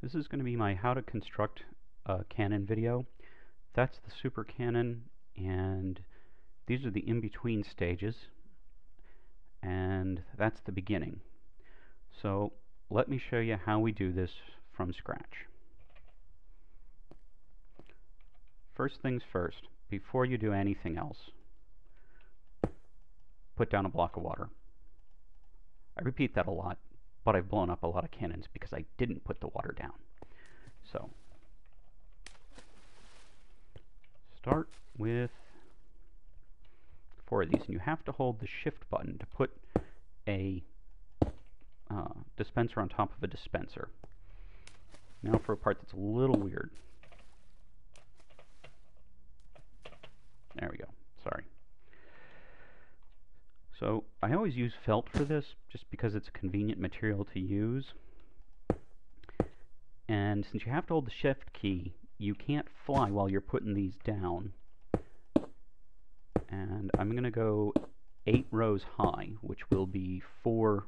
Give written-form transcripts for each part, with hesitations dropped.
This is going to be my how to construct a cannon video. That's the super cannon, and these are the in-between stages, and that's the beginning. So let me show you how we do this from scratch. First things first, before you do anything else, put down a block of water. I repeat that a lot, but I've blown up a lot of cannons because I didn't put the water down. So start with 4 of these, and you have to hold the shift button to put a dispenser on top of a dispenser. Now for a part that's a little weird. There we go. Sorry. So I always use felt for this just because it's a convenient material to use. And since you have to hold the shift key, you can't fly while you're putting these down. And I'm going to go 8 rows high, which will be 4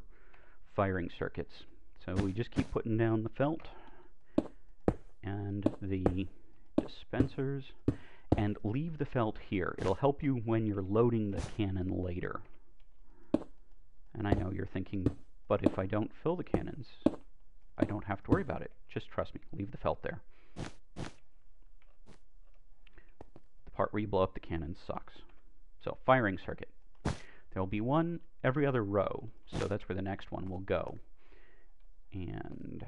firing circuits. So we just keep putting down the felt and the dispensers, and leave the felt here. It'll help you when you're loading the cannon later. And I know you're thinking, but if I don't fill the cannons, I don't have to worry about it. Just trust me, leave the felt there. The part where you blow up the cannons sucks. So, firing circuit. There will be one every other row, so that's where the next one will go. And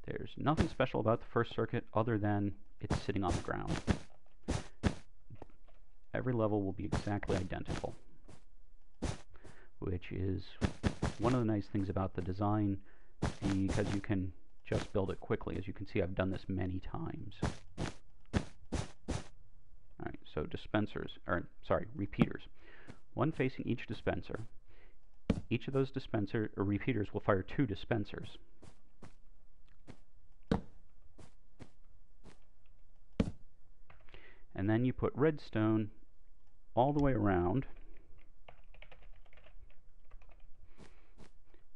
there's nothing special about the first circuit other than it's sitting on the ground. Every level will be exactly identical, which is one of the nice things about the design, because you can just build it quickly. As you can see, I've done this many times. Alright, so repeaters. One facing each dispenser. Each of those repeaters will fire 2 dispensers. And then you put redstone all the way around.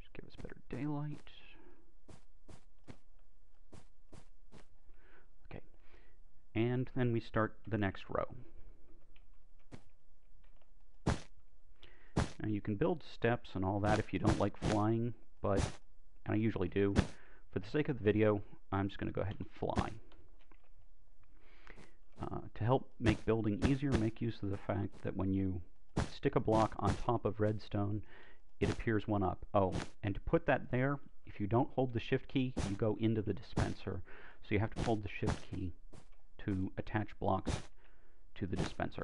Just give us better daylight. Okay. And then we start the next row. Now you can build steps and all that if you don't like flying, but, and I usually do, for the sake of the video, I'm just going to go ahead and fly. To help make building easier, make use of the fact that when you stick a block on top of redstone, it appears one up. Oh, and to put that there, if you don't hold the shift key, you go into the dispenser. So you have to hold the shift key to attach blocks to the dispenser.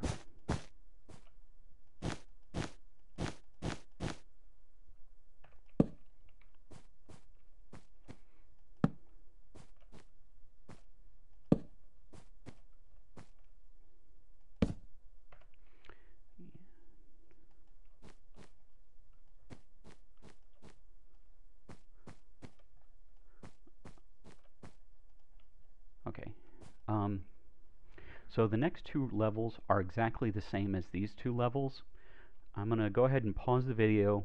Okay, so the next 2 levels are exactly the same as these 2 levels. I'm going to go ahead and pause the video,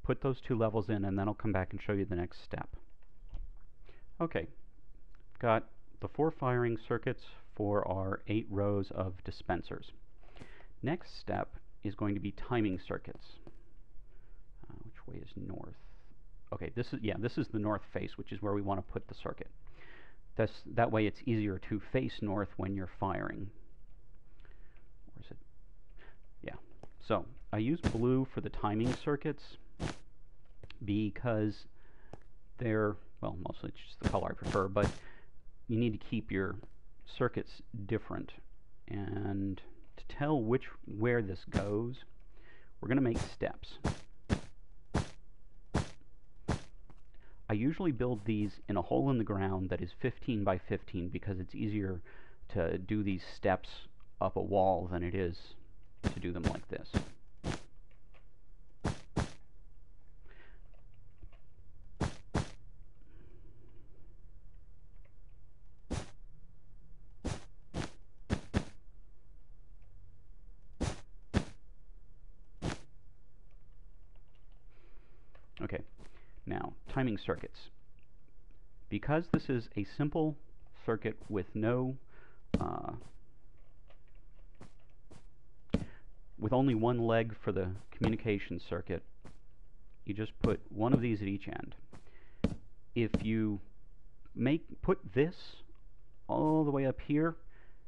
put those 2 levels in, and then I'll come back and show you the next step. Okay, got the 4 firing circuits for our 8 rows of dispensers. Next step is going to be timing circuits. Which way is north? Okay, this is the north face, which is where we want to put the circuit. That way it's easier to face north when you're firing. Where is it? Yeah. So I use blue for the timing circuits because they're, well, mostly it's just the color I prefer, but you need to keep your circuits different. And to tell where this goes, we're going to make steps. I usually build these in a hole in the ground that is 15 by 15 because it's easier to do these steps up a wall than it is to do them like this. Okay, Now, timing circuits. Because this is a simple circuit with no with only one leg for the communication circuit, you just put one of these at each end. If you put this all the way up here,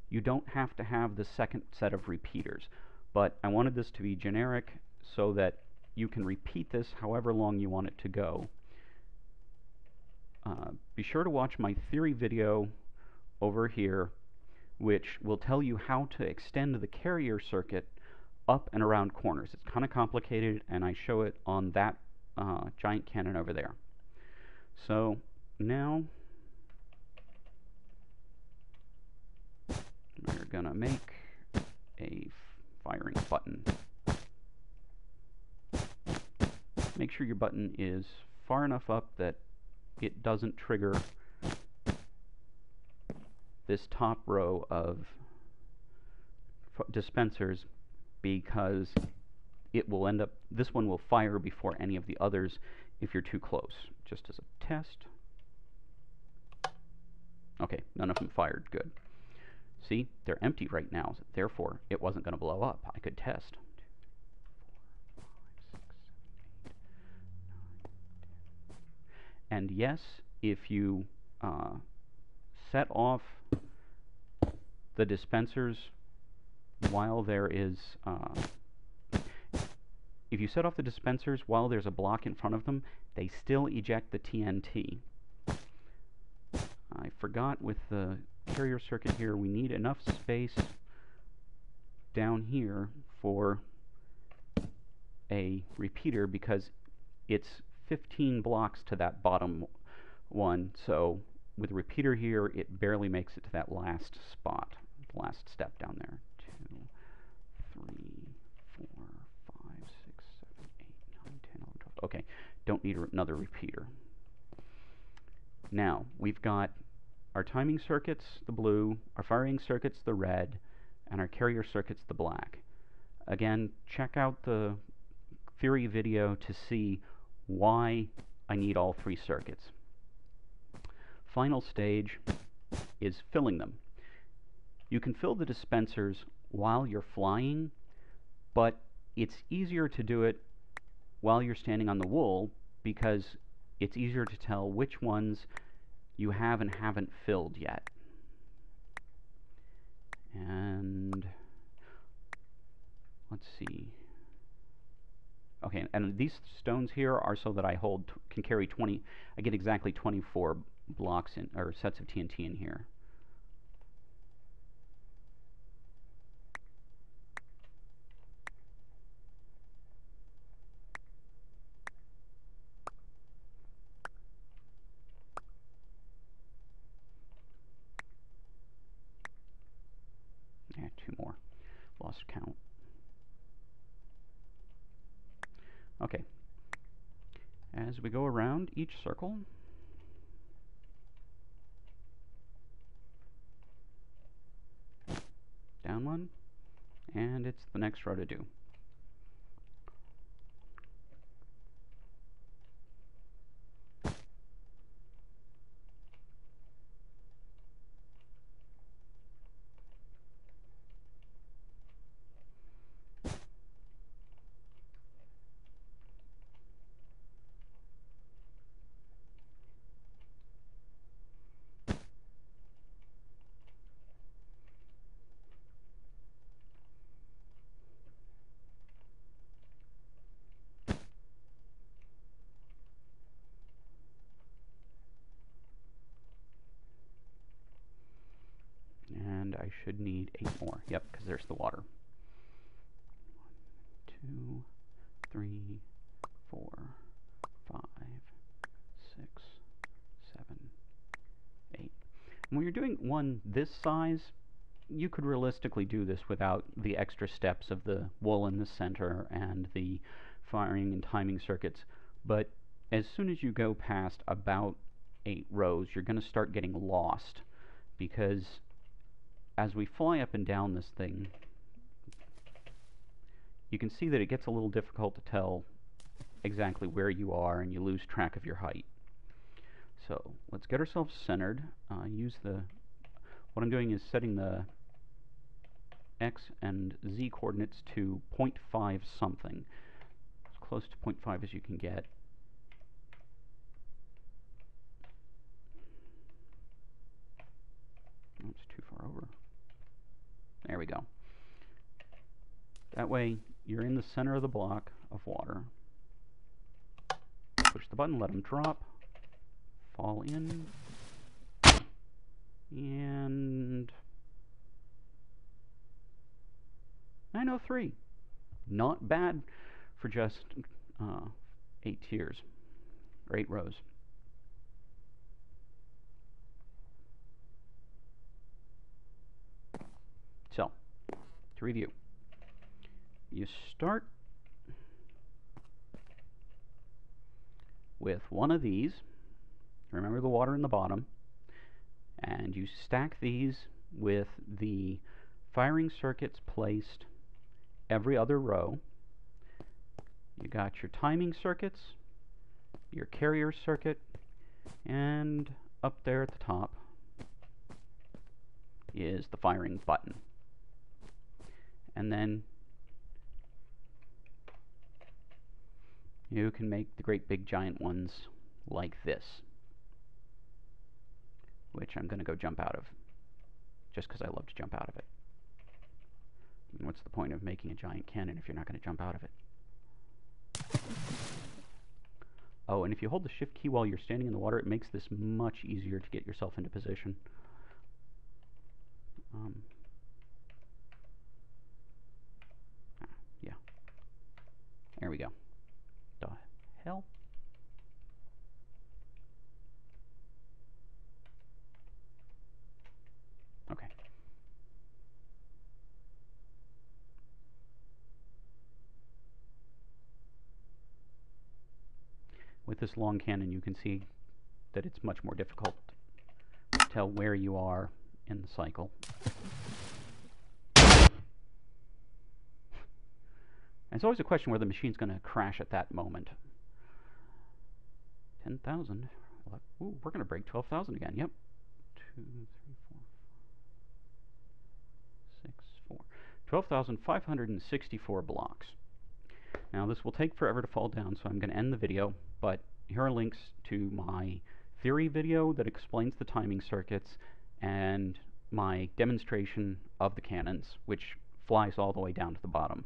you don't have to have the second set of repeaters. But I wanted this to be generic so that you can repeat this however long you want it to go. Be sure to watch my theory video over here, which will tell you how to extend the carrier circuit up and around corners. It's kind of complicated, and I show it on that giant cannon over there. So now we're going to make a firing button. Make sure your button is far enough up that it doesn't trigger this top row of dispensers, because it will end up, this one will fire before any of the others if you're too close. Just as a test. Okay, none of them fired. Good. See, they're empty right now, therefore it wasn't going to blow up. I could test. 2, 3, 4, 5, 6, 7, 8, 9, 10. And yes, if you set off the dispensers while there is if you set off the dispensers while there's a block in front of them, they still eject the TNT. I forgot with the carrier circuit here, we need enough space down here for a repeater, because it's 15 blocks to that bottom one, so with a repeater here it barely makes it to that last spot, last step down there. 2, 3, 4, 5, 6, 7, 8, 9, 10, 11, 12. Okay, don't need another repeater. Now, we've got our timing circuits, the blue, our firing circuits, the red, and our carrier circuits, the black. Again, check out the theory video to see why I need all three circuits. Final stage is filling them. You can fill the dispensers while you're flying, but it's easier to do it while you're standing on the wool, because it's easier to tell which ones you have and haven't filled yet. And let's see. Okay, and these stones here are so that I can carry 20. I get exactly 24 blocks in, or sets of TNT in here. Yeah, 2 more. Lost count. Okay. As we go around each circle, down one, and it's the next row to do. And I should need 8 more. Yep, because there's the water. 1, 2, 3, 4, 5, 6, 7, 8. And when you're doing one this size, you could realistically do this without the extra steps of the wool in the center and the firing and timing circuits. But as soon as you go past about 8 rows, you're going to start getting lost, because as we fly up and down this thing, you can see that it gets a little difficult to tell exactly where you are and you lose track of your height. So let's get ourselves centered. What I'm doing is setting the x and z coordinates to 0.5 something. As close to 0.5 as you can get. That's too far over. There we go. That way, you're in the center of the block of water. Push the button, let them drop, fall in, and 903. Not bad for just 8 tiers, or 8 rows. So, to review, you start with one of these. Remember the water in the bottom. And you stack these with the firing circuits placed every other row. You got your timing circuits, your carrier circuit, and up there at the top is the firing button. And then you can make the great big giant ones like this, which I'm going to go jump out of, just because I love to jump out of it. And what's the point of making a giant cannon if you're not going to jump out of it? Oh, and if you hold the shift key while you're standing in the water, it makes this much easier to get yourself into position. Yeah. There we go. The hell? Okay. With this long cannon, you can see that it's much more difficult to tell where you are in the cycle. And it's always a question whether the machine's going to crash at that moment. 10,000. Ooh, we're going to break 12,000 again. Yep. 2, 3, 4, 6, 4. 12,564 blocks. Now this will take forever to fall down, so I'm going to end the video, but here are links to my theory video that explains the timing circuits and my demonstration of the cannons, which flies all the way down to the bottom.